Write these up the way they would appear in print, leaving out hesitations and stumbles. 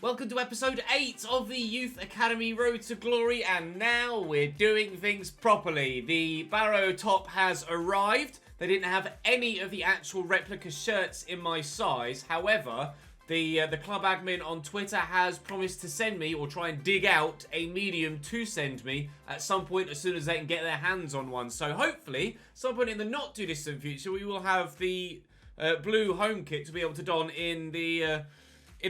Welcome to episode 8 of the Youth Academy Road to Glory, and now we're doing things properly. The Barrow top has arrived. They didn't have any of the actual replica shirts in my size. However, the club admin on Twitter has promised to send me, or try and dig out, a medium to send me at some point as soon as they can get their hands on one. So hopefully, some point in the not too distant future, we will have the blue home kit to be able to don in the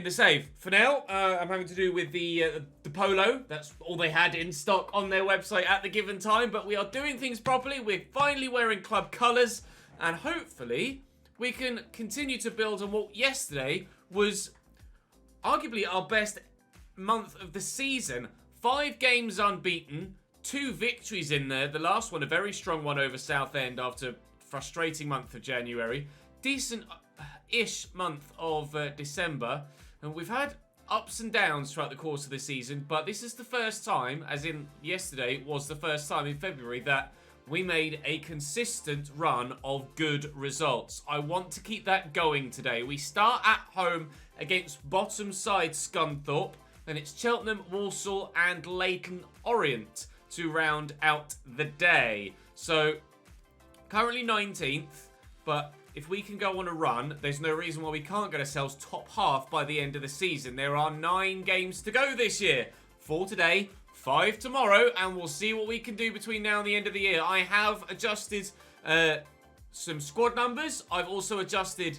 save. For now, I'm having to do with the polo. That's all they had in stock on their website at the given time. But we are doing things properly. We're finally wearing club colours. And hopefully, we can continue to build on what yesterday was arguably our best month of the season. 5 games unbeaten. 2 victories in there. The last one, a very strong one over Southend after a frustrating month of January. Decent-ish month of December. And we've had ups and downs throughout the course of the season, but this is the first time, as in yesterday was the first time in February, that we made a consistent run of good results. I want to keep that going today. We start at home against bottom side Scunthorpe, then it's Cheltenham, Walsall and Leyton Orient to round out the day. So, currently 19th, but if we can go on a run, there's no reason why we can't get ourselves top half by the end of the season. There are 9 games to go this year. 4 today, 5 tomorrow, and we'll see what we can do between now and the end of the year. I have adjusted some squad numbers. I've also adjusted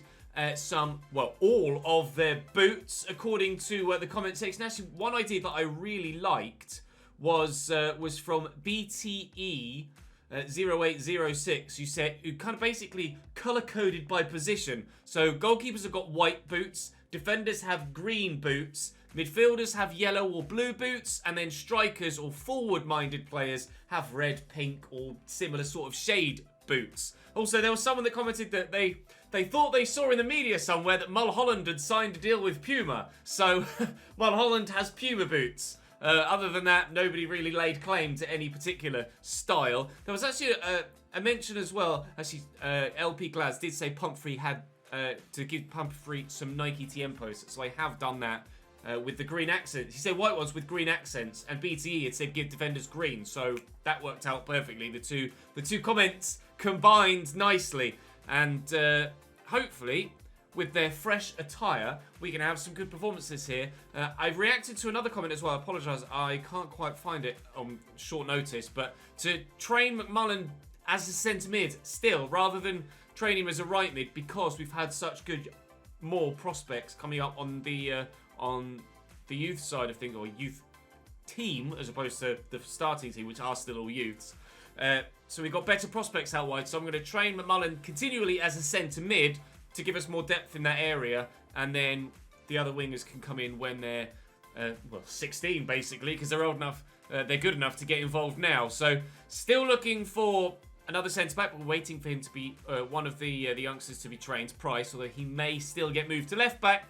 all of their boots according to the comment section. Actually, one idea that I really liked was from BTE 0806, who kind of basically color-coded by position. So goalkeepers have got white boots, defenders have green boots, midfielders have yellow or blue boots, and then strikers or forward-minded players have red, pink, or similar sort of shade boots. Also, there was someone that commented that they thought they saw in the media somewhere that Mulholland had signed a deal with Puma. So Mulholland has Puma boots. Other than that, nobody really laid claim to any particular style. There was actually a mention as well. Actually, LP Glass did say Pumphrey had to give Pumphrey some Nike Tiempos, so I have done that with the green accents. He said white ones with green accents, and BTE had said give defenders green, so that worked out perfectly. The two comments combined nicely, and hopefully, with their fresh attire, we can have some good performances here. I've reacted to another comment as well. I apologise, I can't quite find it on short notice. But to train McMullen as a centre mid still, rather than train him as a right mid, because we've had such good more prospects coming up on the youth side of things, or youth team, as opposed to the starting team, which are still all youths. So we've got better prospects out wide. So I'm going to train McMullen continually as a centre mid, to give us more depth in that area, and then the other wingers can come in when they're 16 basically, because they're old enough, they're good enough to get involved now. So still looking for another centre back. We're waiting for him to be one of the youngsters to be trained, Price, although he may still get moved to left back.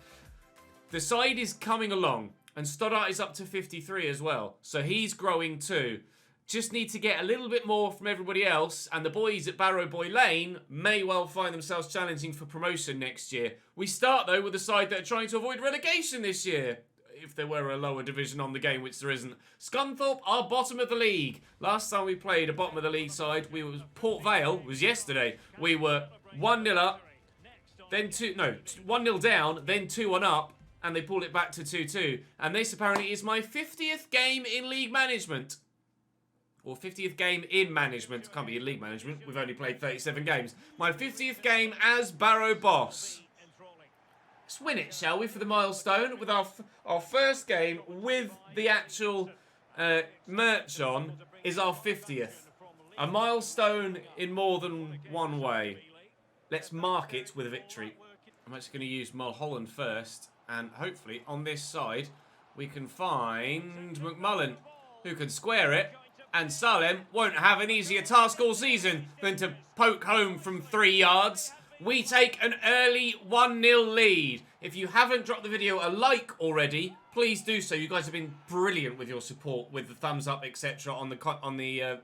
The side is coming along, and Stoddart is up to 53 as well, so he's growing too. Just need to get a little bit more from everybody else, and the boys at Barrow Boy Lane may well find themselves challenging for promotion next year. We start, though, with a side that are trying to avoid relegation this year, if there were a lower division on the game, which there isn't. Scunthorpe are bottom of the league. Last time we played a bottom of the league side, Port Vale was yesterday. We were 1-0 up, then 1-0 down, then 2-1 up, and they pulled it back to 2-2. And this apparently is my 50th game in league management. Or 50th game in management. Can't be in league management. We've only played 37 games. My 50th game as Barrow boss. Let's win it, shall we, for the milestone? With our first game with the actual merch on is our 50th. A milestone in more than one way. Let's mark it with a victory. I'm actually going to use Mulholland first. And hopefully, on this side, we can find McMullen, who can square it. And Salem won't have an easier task all season than to poke home from 3 yards. we take an early 1-0 lead. If you haven't dropped the video a like already, please do so. You guys have been brilliant with your support, with the thumbs up, etc. on the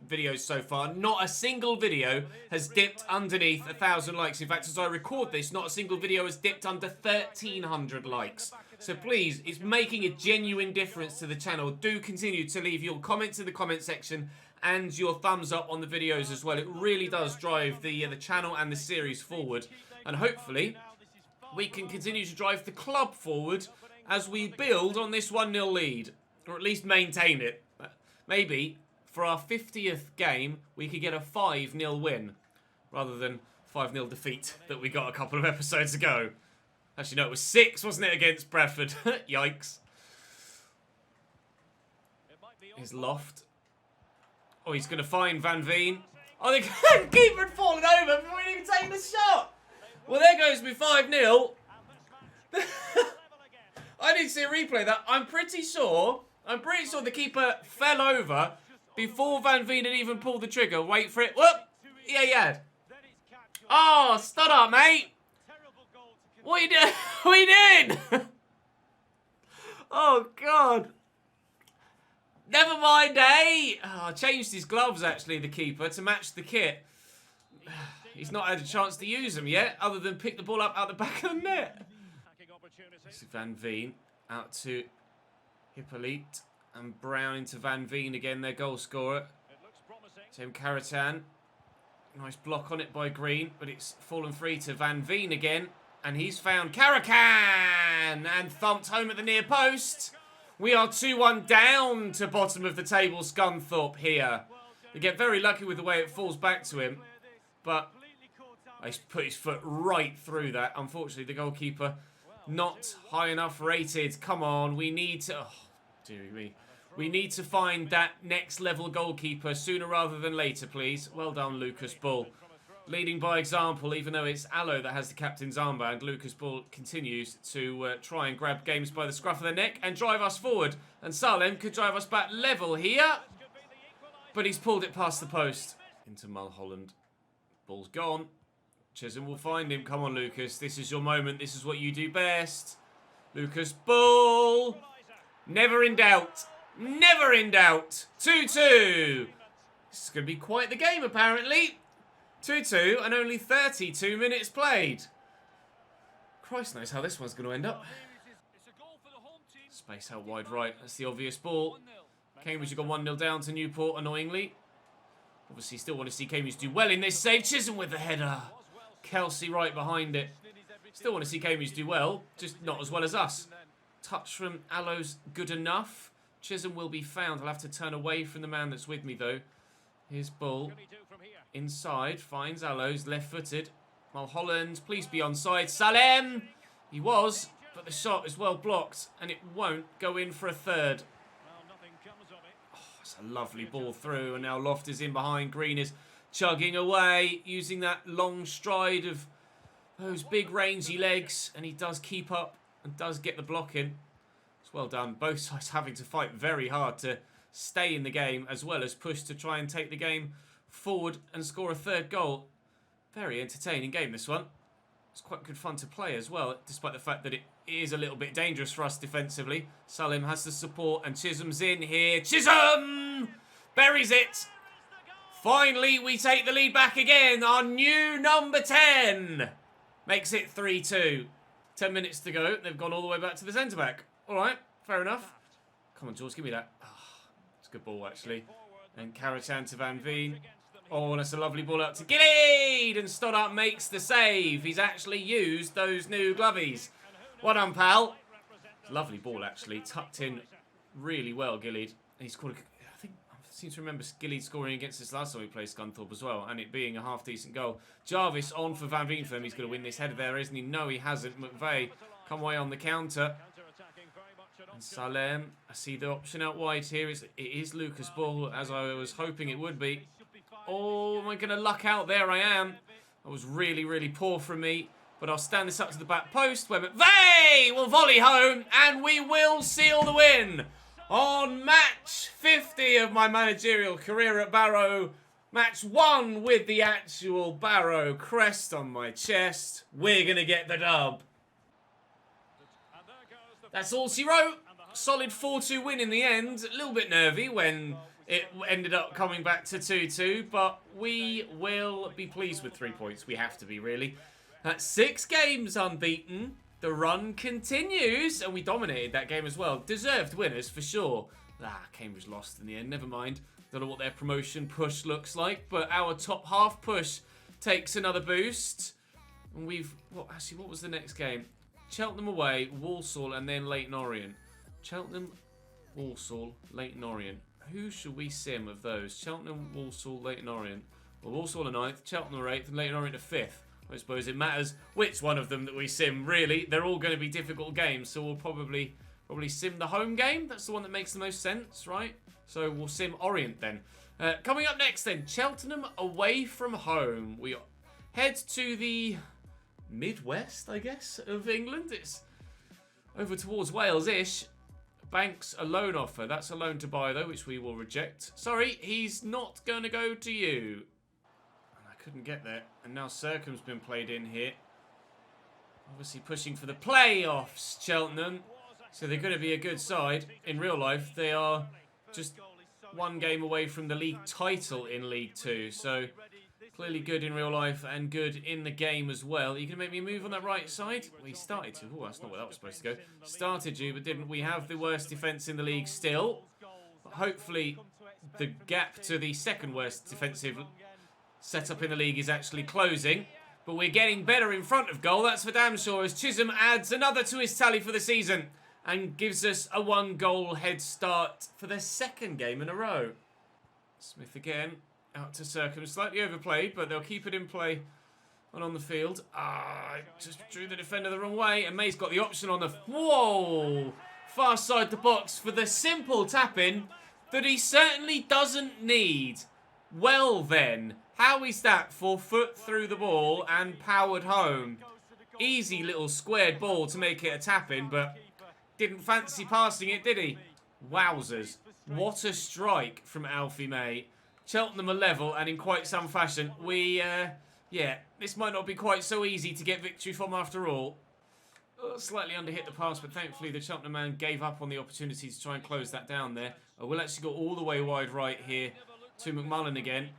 videos so far. Not a single video has dipped underneath 1,000 likes. In fact, as I record this, not a single video has dipped under 1,300 likes. So please, it's making a genuine difference to the channel. Do continue to leave your comments in the comment section and your thumbs up on the videos as well. It really does drive the channel and the series forward. And hopefully, we can continue to drive the club forward as we build on this 1-0 lead. Or at least maintain it. Maybe, for our 50th game, we could get a 5-0 win. Rather than 5-0 defeat that we got a couple of episodes ago. Actually, no, it was 6, wasn't it, against Bradford? Yikes. His loft. Oh, he's going to find Van Veen. Oh, the keeper had fallen over before he even taken the shot. Well, there goes me 5-0. I didn't see a replay of that. I'm pretty sure the keeper fell over before Van Veen had even pulled the trigger. Wait for it. Whoop. Yeah, he had. Oh, stud up, mate. What are you doing? What are you doing? Oh, God. Never mind, eh? Oh, changed his gloves, actually, the keeper, to match the kit. He's not had a chance to use them yet, other than pick the ball up out the back of the net. This is Van Veen out to Ep8 and Brown into Van Veen again, their goal scorer. Tim Karacan. Nice block on it by Green, but it's fallen free to Van Veen again. And he's found Karacan and thumped home at the near post. We are 2-1 down to bottom of the table, Scunthorpe here. They get very lucky with the way it falls back to him. But he's put his foot right through that. Unfortunately, the goalkeeper not high enough rated. Come on, we need to... Oh, dearie me. We need to find that next level goalkeeper sooner rather than later, please. Well done, Lucas Bull. Leading by example, even though it's Allo that has the captain's armband, Lucas Bull continues to try and grab games by the scruff of the neck and drive us forward. And Salem could drive us back level here, but he's pulled it past the post. Into Mulholland. Ball's gone. Chisholm will find him. Come on, Lucas. This is your moment. This is what you do best. Lucas Bull. Never in doubt. Never in doubt. 2-2. This is going to be quite the game, apparently. 2-2 and only 32 minutes played. Christ knows how this one's going to end up. Space out wide right. That's the obvious ball. Cambridge have gone 1-0 down to Newport, annoyingly. Obviously, still want to see Cambridge do well in this save. Chisholm with the header. Kelsey right behind it. Still want to see Cambridge do well, just not as well as us. Touch from Allo's good enough. Chisholm will be found. I'll have to turn away from the man that's with me, though. Here's Bull. Inside, finds Allo's left-footed. Mulholland, please be onside. Salem! He was, but the shot is well blocked, and it won't go in for a third. Oh, it's a lovely ball through, and now Loft is in behind. Green is chugging away, using that long stride of those big rangy legs, and he does keep up and does get the block in. It's well done. Both sides having to fight very hard to stay in the game, as well as push to try and take the game forward and score a third goal. Very entertaining game, this one. It's quite good fun to play as well, despite the fact that it is a little bit dangerous for us defensively. Salim has the support and Chisholm's in here. Chisholm buries it. Finally, we take the lead back again. Our new number 10 makes it 3-2. 10 minutes to go. They've gone all the way back to the centre-back. All right, fair enough. Come on, George, give me that. Oh, it's a good ball, actually. And Karacan to Van Veen. Oh, and that's a lovely ball out to Gillade. And Stoddart makes the save. He's actually used those new glovies. Well done, pal. Lovely ball, actually. Tucked in really well, Gillade. He's scored I seem to remember Gillade scoring against us last time we played Scunthorpe as well. And it being a half-decent goal. Jarvis on for Van Veen for him. He's going to win this header there, isn't he? No, he hasn't. McVeigh come away on the counter. And Salem, I see the option out wide here. It is Lucas Bull, as I was hoping it would be. Oh, am I going to luck out? There I am. That was really, really poor from me. But I'll stand this up to the back post where McVeigh will volley home. And we will seal the win. On match 50 of my managerial career at Barrow, Match 1 with the actual Barrow crest on my chest. We're going to get the dub. That's all she wrote. Solid 4-2 win in the end. A little bit nervy when it ended up coming back to 2-2, but we will be pleased with 3 points. We have to be, really. That's 6 games unbeaten. The run continues, and we dominated that game as well. Deserved winners, for sure. Cambridge lost in the end. Never mind. Don't know what their promotion push looks like, but our top half push takes another boost. And we've... Actually, what was the next game? Cheltenham away, Walsall, and then Leyton Orient. Cheltenham, Walsall, Leyton Orient. Who should we sim of those? Cheltenham, Walsall, Leyton Orient. Well, Walsall are 9th, Cheltenham are 8th, and Leyton Orient are 5th. I suppose it matters which one of them that we sim, really. They're all going to be difficult games, so we'll probably sim the home game. That's the one that makes the most sense, right? So we'll sim Orient then. Coming up next then, Cheltenham away from home. We head to the Midwest, I guess, of England. It's over towards Wales-ish. Banks a loan offer. That's a loan to buy, though, which we will reject. Sorry, he's not going to go to you. I couldn't get there. And now Circum's been played in here. Obviously pushing for the playoffs, Cheltenham. So they're going to be a good side. In real life, they are just 1 game away from the league title in League 2. So clearly good in real life and good in the game as well. You can make me move on that right side? We started to. Oh, that's not where that was supposed to go. Started you, but didn't. We have the worst defence in the league still. But hopefully the gap to the second worst defensive setup in the league is actually closing. But we're getting better in front of goal. That's for damn sure, as Chisholm adds another to his tally for the season and gives us a 1-goal head start for the 2nd game in a row. Smith again. Out to Circum, slightly overplayed, but they'll keep it in play and on the field. Just drew the defender the wrong way, and May's got the option on the... Whoa! Far side the box for the simple tap-in that he certainly doesn't need. Well then, how is that for foot through the ball and powered home? Easy little squared ball to make it a tap-in, but didn't fancy passing it, did he? Wowzers. What a strike from Alfie May. Cheltenham are level, and in quite some fashion. Yeah, this might not be quite so easy to get victory from after all. Slightly underhit the pass, but thankfully the Cheltenham man gave up on the opportunity to try and close that down there. We'll actually go all the way wide right here to McMullen again.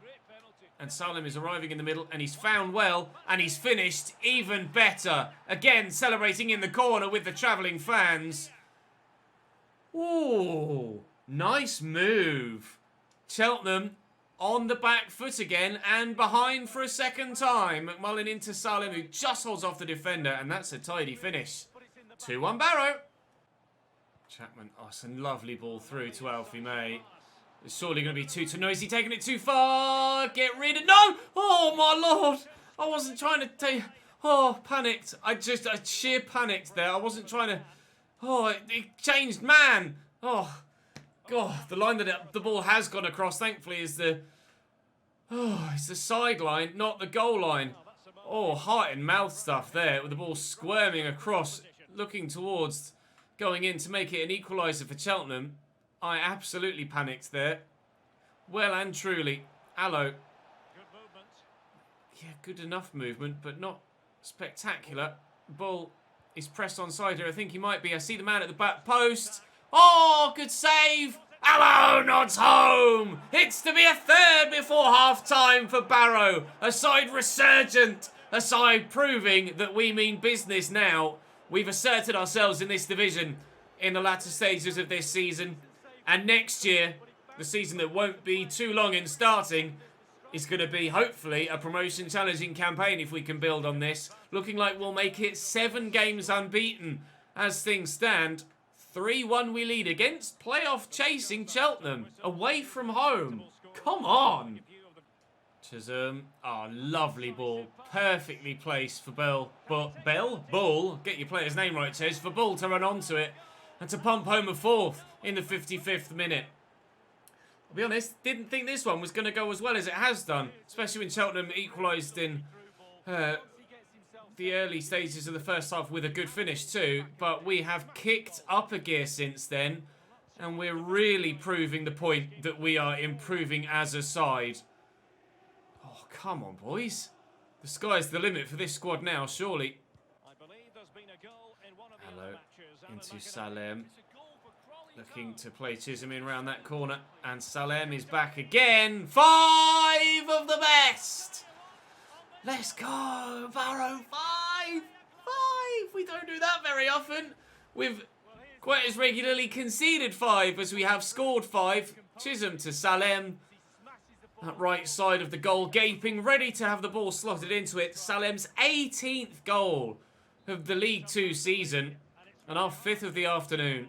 And Salim is arriving in the middle, and he's found well, and he's finished even better. Again, celebrating in the corner with the travelling fans. Ooh, nice move. Cheltenham on the back foot again and behind for a 2nd time. McMullen into Salim, who just holds off the defender, and that's a tidy finish. 2-1 Barrow. Chapman, it's a lovely ball through to Alfie May. It's surely going to be too noisy, taking it too far. Get rid of... No! Oh, my Lord! I wasn't trying to take... Oh, panicked. I sheer panicked there. I wasn't trying to... Oh, it changed man. Oh, God, the line that the ball has gone across, thankfully, is the... Oh, it's the sideline, not the goal line. Oh, heart and mouth stuff there, with the ball squirming across, looking towards going in to make it an equaliser for Cheltenham. I absolutely panicked there. Well and truly. Allo. Yeah, good enough movement, but not spectacular. Ball is pressed onside here. I think he might be. I see the man at the back post. Oh, good save. Allo, not home. It's to be a 3rd before half-time for Barrow. A side resurgent. A side proving that we mean business now. We've asserted ourselves in this division in the latter stages of this season. And next year, the season that won't be too long in starting, is going to be, hopefully, a promotion-challenging campaign if we can build on this. Looking like we'll make it 7 games unbeaten as things stand. 3-1 we lead against playoff-chasing Cheltenham, away from home. Come on! Chisholm, lovely ball. Perfectly placed for Bull, get your player's name right, Ches, for Bull to run onto it and to pump home a 4th in the 55th minute. I'll be honest, didn't think this one was going to go as well as it has done, especially when Cheltenham equalised in the early stages of the first half with a good finish too, but we have kicked up a gear since then, and we're really proving the point that we are improving as a side. Oh, come on, boys. The sky's the limit for this squad now, surely. Hello, into Salem. Looking to play Chisholm in around that corner. And Salem is back again. 5 of the best. Let's go, Barrow. 5. We don't do that very often. We've quite as regularly conceded 5 as we have scored 5. Chisholm to Salem. That right side of the goal gaping, ready to have the ball slotted into it. Salem's 18th goal of the League 2 season. And our 5th of the afternoon.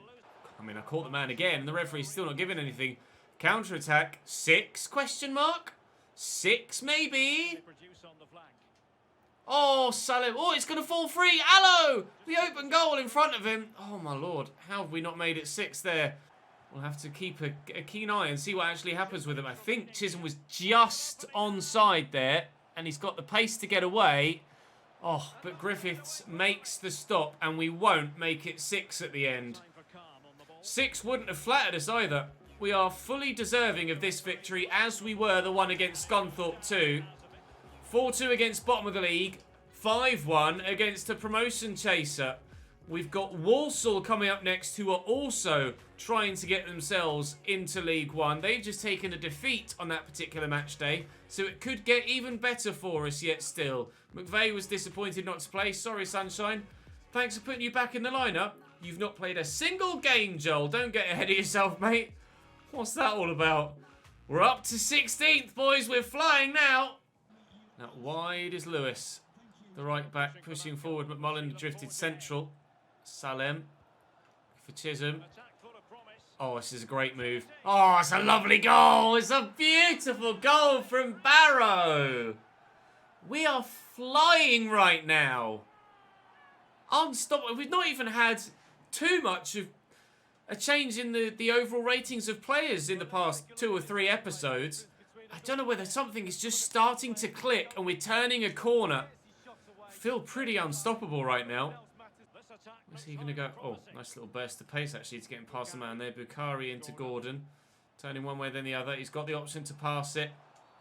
I mean, I caught the man again. The referee's still not giving anything. Counter-attack. 6? Question mark? 6 maybe? Oh, Salem. Oh, it's going to fall free. Allo! The open goal in front of him. Oh, my Lord. How have we not made it 6 there? We'll have to keep a keen eye and see what actually happens with him. I think Chisholm was just onside there. And he's got the pace to get away. Oh, but Griffiths makes the stop. And we won't make it 6 at the end. 6 wouldn't have flattered us either. We are fully deserving of this victory as we were the one against Scunthorpe 2. 4-2 against bottom of the league. 5-1 against a promotion chaser. We've got Walsall coming up next who are also trying to get themselves into League 1. They've just taken a defeat on that particular match day. So it could get even better for us yet still. McVeigh was disappointed not to play. Sorry, Sunshine. Thanks for putting you back in the lineup. You've not played a single game, Joel. Don't get ahead of yourself, mate. What's that all about? We're up to 16th, boys. We're flying now. Now, wide is Lewis. The right back pushing forward. McMullen drifted central. Salem for Chisholm. Oh, this is a great move. Oh, it's a lovely goal. It's a beautiful goal from Barrow. We are flying right now. Unstoppable. We've not even had too much of a change in the overall ratings of players in the past 2 or 3 episodes. I don't know whether something is just starting to click and we're turning a corner. I feel pretty unstoppable right now. Where's he going to go? Oh, nice little burst of pace actually to getting past the man there. Bukhari into Gordon. Turning one way then the other. He's got the option to pass it.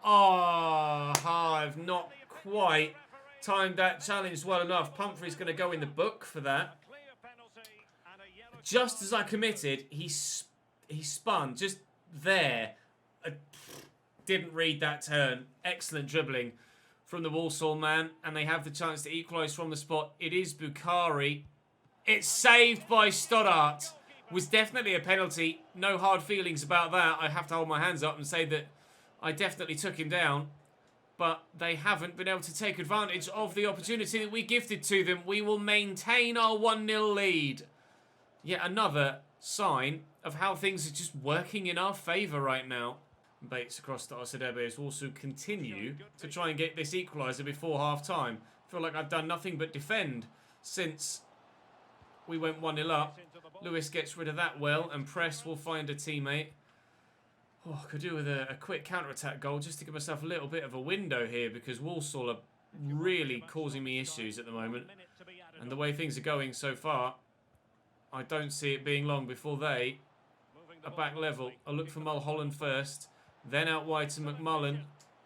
Oh, I've not quite timed that challenge well enough. Pumphrey's going to go in the book for that. Just as I committed, he spun just there. Didn't read that turn. Excellent dribbling from the Walsall man. And they have the chance to equalise from the spot. It is Bukhari. It's saved by Stoddart. Was definitely a penalty. No hard feelings about that. I have to hold my hands up and say that I definitely took him down. But they haven't been able to take advantage of the opportunity that we gifted to them. We will maintain our 1-0 lead. Yet another sign of how things are just working in our favour right now. Bates across to Osadebe as also continue to try and get this equaliser before half-time. I feel like I've done nothing but defend since we went 1-0 up. Lewis gets rid of that well and Press will find a teammate. Oh, I could do with a quick counter-attack goal just to give myself a little bit of a window here because Walsall are really causing me issues at the moment. And the way things are going so far, I don't see it being long before they are back level. I'll look for Mulholland first, then out wide to McMullen.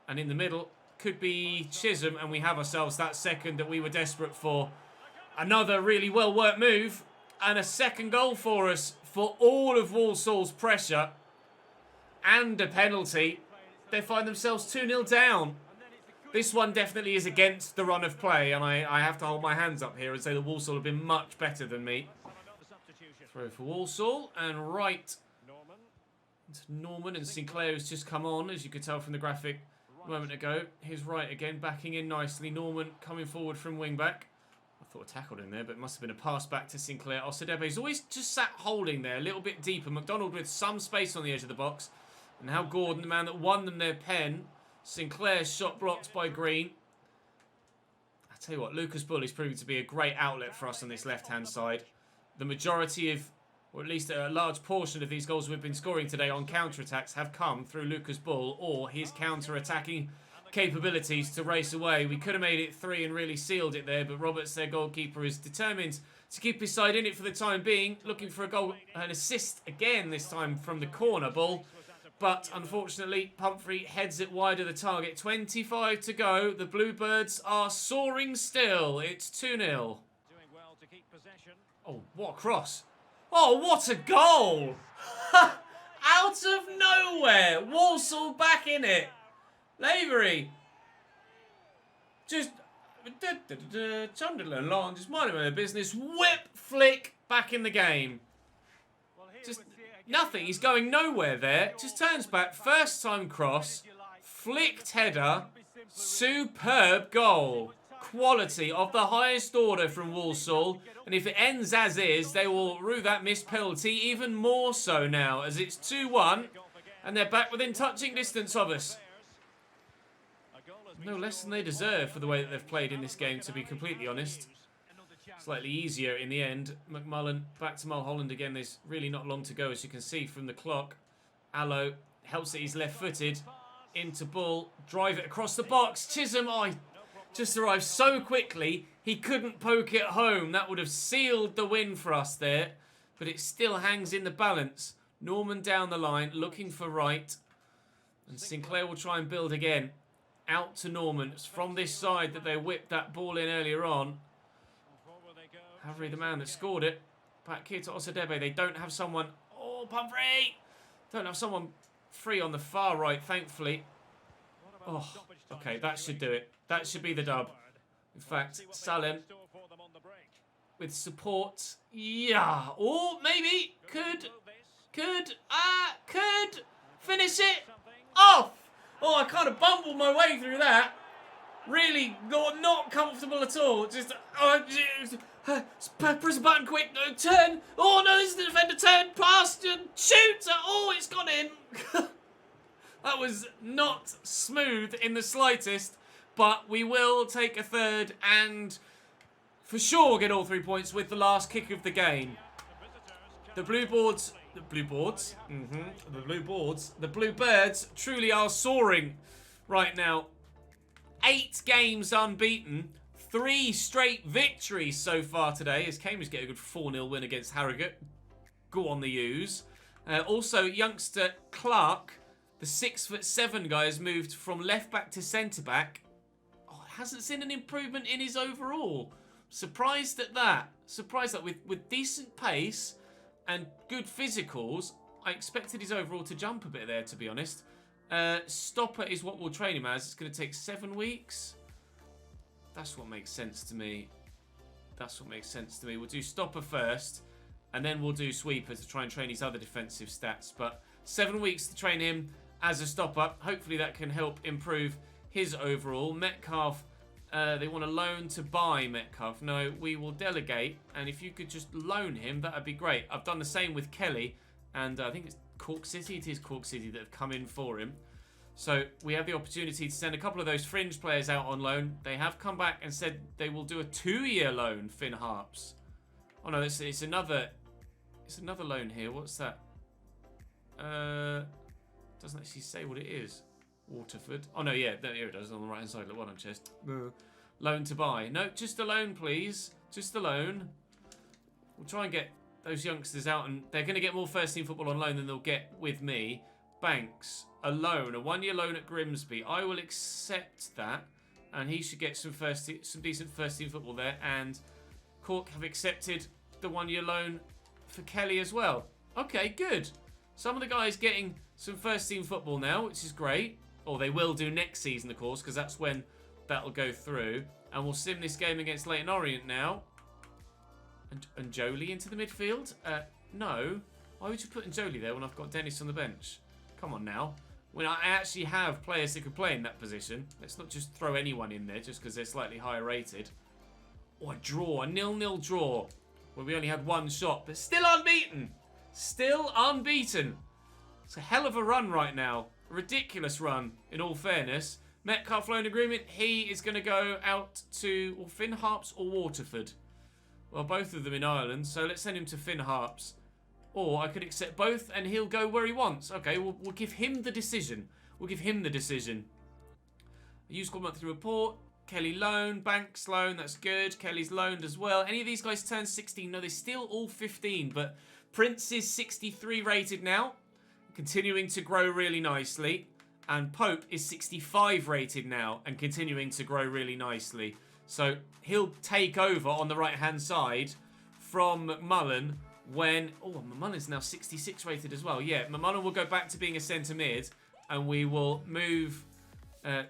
And in the middle could be Chisholm, and we have ourselves that second that we were desperate for. Another really well-worked move and a second goal for us for all of Walsall's pressure. And a penalty. They find themselves 2-0 down. This one definitely is against the run of play, and I have to hold my hands up here and say that Walsall have been much better than me. Throw for Walsall, and right to Norman, and Sinclair has just come on, as you could tell from the graphic a moment ago. Here's right again, backing in nicely. Norman coming forward from wing-back. I thought I tackled him there, but it must have been a pass back to Sinclair. Osadebe's always just sat holding there, a little bit deeper. McDonald with some space on the edge of the box. And now Gordon, the man that won them their pen. Sinclair's shot blocked by Green. I tell you what, Lucas Bull is proving to be a great outlet for us on this left-hand side. The majority of, or at least a large portion of these goals we've been scoring today on counter-attacks have come through Lucas Bull or his counter-attacking capabilities to race away. We could have made it 3 and really sealed it there, but Roberts, their goalkeeper, is determined to keep his side in it for the time being. Looking for a goal, an assist again, this time from the corner ball. but unfortunately, Pumphrey heads it wide of the target. 25 to go. The Bluebirds are soaring still. It's 2-0. Oh, what a cross. Oh, what a goal. Out of nowhere. Walsall back in it. Lavery. Just... Sunderland long, just minding their business. Whip flick back in the game. Just nothing. He's going nowhere there. Just turns back. First time cross. Flicked header. Superb goal. Quality of the highest order from Walsall. And if it ends as is, they will rue that missed penalty even more so now, as it's 2-1. And they're back within touching distance of us. No less than they deserve for the way that they've played in this game, to be completely honest. Slightly easier in the end. McMullen back to Mulholland again. There's really not long to go, as you can see from the clock. Allo helps it. He's left-footed. Into Bull. Drive it across the box. Chisholm, just arrived so quickly, he couldn't poke it home. That would have sealed the win for us there. But it still hangs in the balance. Norman down the line, looking for right. And Sinclair will try and build again. Out to Norman. It's from this side that they whipped that ball in earlier on. Havry, the man that scored it. Back here to Osadebe. They don't have someone... Oh, Pumphrey! Don't have someone free on the far right, thankfully. Oh, okay, that should do it. That should be the dub. In fact, Salem with support. Yeah. Or maybe could finish it off. Oh, I kind of bumbled my way through that. Really not comfortable at all. Just press a button quick. Turn. Oh no, this is the defender. Turn past and shoot. Oh, it's gone in. That was not smooth in the slightest. But we will take a third and for sure get all 3 points with the last kick of the game. The Bluebirds truly are soaring right now. 8 games unbeaten, 3 straight victories so far today, as Cambridge get a good 4-0 win against Harrogate. Go on the U's. Also, youngster Clark, the 6'7" guy, has moved from left back to centre back. Hasn't seen an improvement in his overall. Surprised at that. Surprised that with decent pace and good physicals, I expected his overall to jump a bit there, to be honest. Stopper is what we'll train him as. It's going to take 7 weeks. That's what makes sense to me. That's what makes sense to me. We'll do stopper first, and then we'll do sweeper to try and train his other defensive stats. But 7 weeks to train him as a stopper. Hopefully that can help improve his overall. Metcalf, they want to loan to buy Metcalf. No, we will delegate. And if you could just loan him, that would be great. I've done the same with Kelly. And I think it's Cork City. It is Cork City that have come in for him. So we have the opportunity to send a couple of those fringe players out on loan. They have come back and said they will do a 2-year loan, Finn Harps. Oh no, it's another loan here. What's that? Doesn't actually say what it is. Waterford. Oh no, yeah, here it does on the right hand side. Look, one on chest. Loan to buy. No, just a loan, please. Just a loan. We'll try and get those youngsters out, and they're going to get more first team football on loan than they'll get with me. Banks, a loan, a 1-year loan at Grimsby. I will accept that, and he should get some decent first team football there. And Cork have accepted the 1-year loan for Kelly as well. Okay, good. Some of the guys getting some first team football now, which is great. Or they will do next season, of course, because that's when that'll go through. And we'll sim this game against Leyton Orient now. And Jolie into the midfield? No. Why would you put Jolie there when I've got Dennis on the bench? Come on now. When I actually have players that could play in that position. Let's not just throw anyone in there just because they're slightly higher rated. Or a draw. A 0-0 draw. Where we only had 1 shot. But still unbeaten. Still unbeaten. It's a hell of a run right now. A ridiculous run, in all fairness. Metcalf loan agreement. He is going to go out to Finn Harps or Waterford. Well, both of them in Ireland. So let's send him to Finn Harps. Or I could accept both and he'll go where he wants. Okay, we'll give him the decision. We'll give him the decision. Use squad monthly report. Kelly loan. Banks loan. That's good. Kelly's loaned as well. Any of these guys turn 16? No, they're still all 15. But Prince is 63 rated now. continuing to grow really nicely. And Pope is 65 rated now and continuing to grow really nicely. So he'll take over on the right-hand side from McMullen when... Oh, McMullen's now 66 rated as well. Yeah, McMullen will go back to being a centre mid. And we will move the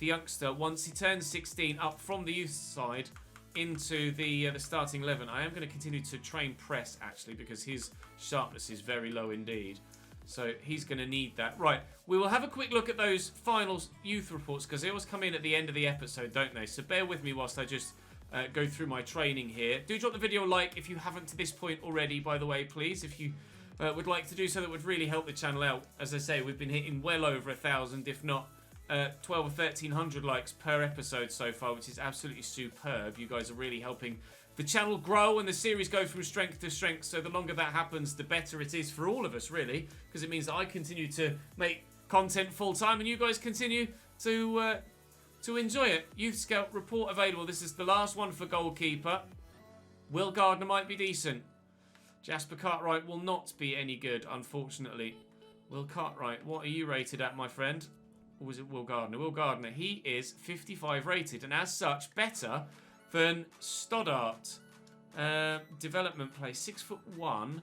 youngster, once he turns 16, up from the youth side into the starting 11. I am going to continue to train press, actually, because his sharpness is very low indeed. So he's going to need that. Right, we will have a quick look at those final youth reports, because they always come in at the end of the episode, don't they? So bear with me whilst I just go through my training here. Do drop the video a like if you haven't to this point already, by the way, please. If you would like to do so, that would really help the channel out. As I say, we've been hitting well over 1,000, if not 12 or 1,300 likes per episode so far, which is absolutely superb. You guys are really helping the channel grow and the series go from strength to strength. So the longer that happens, the better it is for all of us, really, because it means that I continue to make content full time and you guys continue to enjoy it. Youth Scout report available. This is the last one for goalkeeper. Will Gardner might be decent. Jasper Cartwright will not be any good, unfortunately. Will Cartwright, what are you rated at, my friend? Or was it Will Gardner? Will Gardner, he is 55 rated, and as such, better than Stoddart. Development play, 6'1".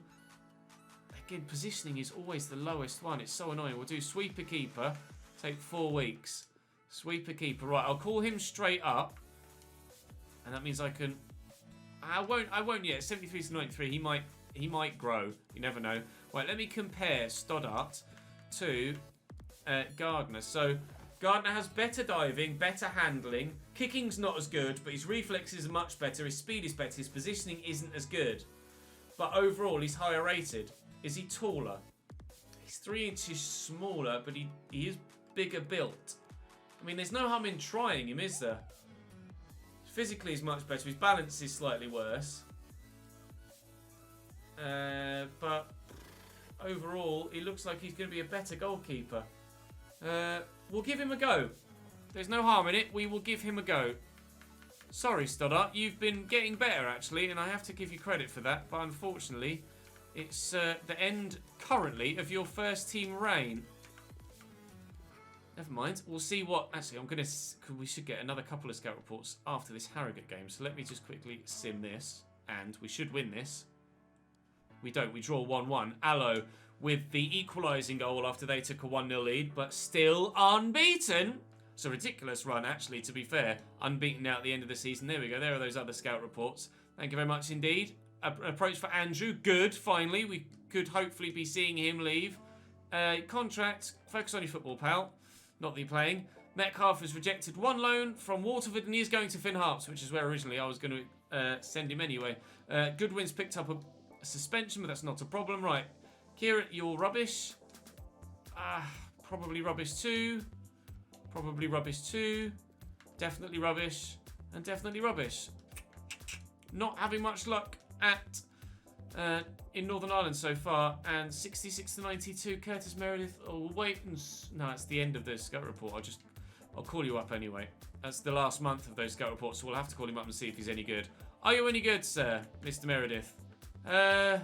Again, positioning is always the lowest one. It's so annoying. We'll do sweeper keeper. Take 4 weeks. Sweeper keeper. Right, I'll call him straight up. And that means I can... I won't yet. 73 to 93. He might grow. You never know. Right, let me compare Stoddart to Gardner. So, Gardner has better diving, better handling. Kicking's not as good, but his reflexes are much better. His speed is better. His positioning isn't as good. But overall, he's higher rated. Is he taller? He's 3 inches smaller, but he is bigger built. I mean, there's no harm in trying him, is there? Physically, he's much better. His balance is slightly worse. But overall, he looks like he's going to be a better goalkeeper. We'll give him a go. There's no harm in it. We will give him a go. Sorry, Stoddart. You've been getting better, actually, and I have to give you credit for that. But unfortunately, it's the end, currently, of your first team reign. Never mind. We'll see what... Actually, we should get another couple of scout reports after this Harrogate game. So let me just quickly sim this. And we should win this. We don't. We draw 1-1. Allo with the equalising goal after they took a 1-0 lead, but still unbeaten. It's a ridiculous run, actually, to be fair. Unbeaten now at the end of the season. There we go. There are those other scout reports. Thank you very much indeed. Approach for Andrew. Good, finally. We could hopefully be seeing him leave. Contract. Focus on your football, pal. Not that you're playing. Metcalf has rejected 1 loan from Waterford, and he is going to Finn Harps, which is where originally I was going to send him anyway. Goodwin's picked up a suspension, but that's not a problem. Right. Kieran, you're rubbish. Probably rubbish too. Probably rubbish too. Definitely rubbish. And definitely rubbish. Not having much luck at in Northern Ireland so far. And 66 to 92, Curtis Meredith. Oh, we'll wait and... No, it's the end of the scout report. I'll call you up anyway. That's the last month of those scout reports, so we'll have to call him up and see if he's any good. Are you any good, sir, Mr. Meredith? Nah,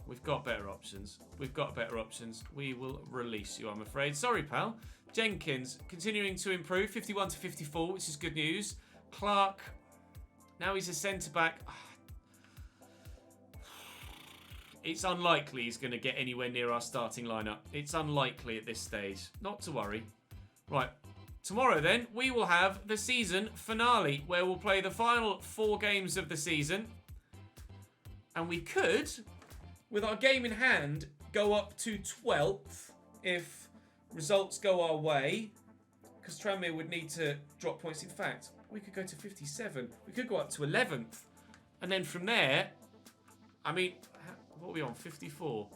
we've got better options. We've got better options. We will release you, I'm afraid. Sorry, pal. Jenkins, continuing to improve. 51 to 54, which is good news. Clark, now he's a centre-back. It's unlikely he's going to get anywhere near our starting lineup. It's unlikely at this stage. Not to worry. Right. Tomorrow, then, we will have the season finale, where we'll play the final 4 games of the season. And we could, with our game in hand, go up to 12th if results go our way. Because Tranmere would need to drop points. In fact, we could go to 57. We could go up to 11th. And then from there, I mean, what are we on? 54.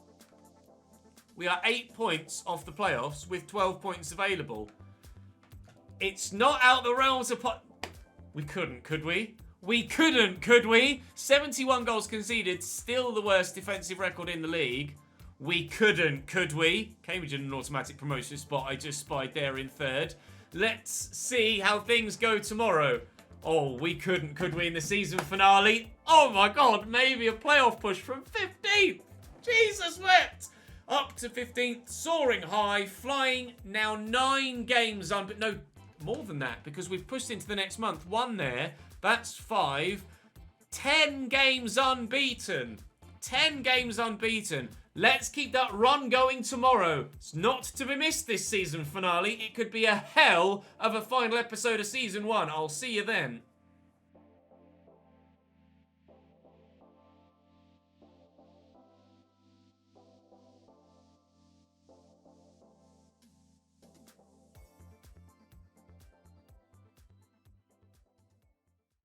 We are 8 points off the playoffs with 12 points available. It's not out the realms of... We couldn't, could we? We couldn't, could we? 71 goals conceded, still the worst defensive record in the league. We couldn't, could we? Cambridge in an automatic promotion spot I just spied there in 3rd. Let's see how things go tomorrow. Oh, we couldn't, could we, in the season finale? Oh my God, maybe a playoff push from 15th. Jesus wept! Up to 15th, soaring high, flying now 9 games but no, more than that, because we've pushed into the next month. 1 there, that's 5. 10 games unbeaten. 10 games unbeaten. Let's keep that run going tomorrow. It's not to be missed, this season finale. It could be a hell of a final episode of Season 1. I'll see you then.